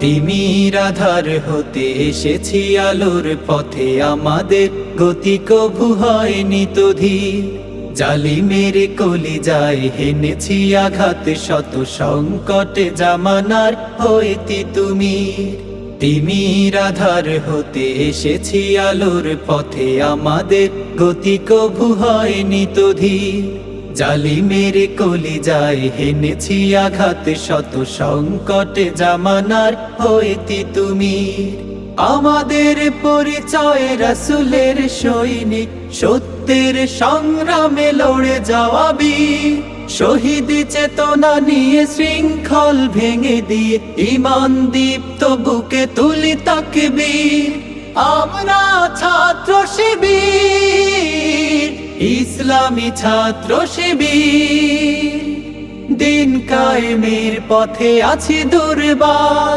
তিমির আধার হতে এসেছি আলোর পথে, আমাদের গতি কভু হয়নি তো ধীর। জালিমের কলিজায় হেনেছি আঘাত, শত সংকটে জামানার হইতি তুমি। তিমির আধার হতে এসেছি আলোর পথে, আমাদের গতি কভু হয়নি তো ধীর। জালিমের কলিজায় হেনেছি আঘাত, শত সংকটে জামানার হইতি তুমি। আমাদের পরিচয় রাসূলের সৈনিক, সত্যের সংগ্রামে লড়ে যাওয়া বীর। শহীদ চেতনা নিয়ে শৃঙ্খল ভেঙে দিয়ে, ঈমান দীপ্ত বুকে তুলি তাকবীর। আমরা ছাত্র শিবির, ইসলামী ছাত্র শিবির, দিন কায়েমের পথে আছি দুর্বার।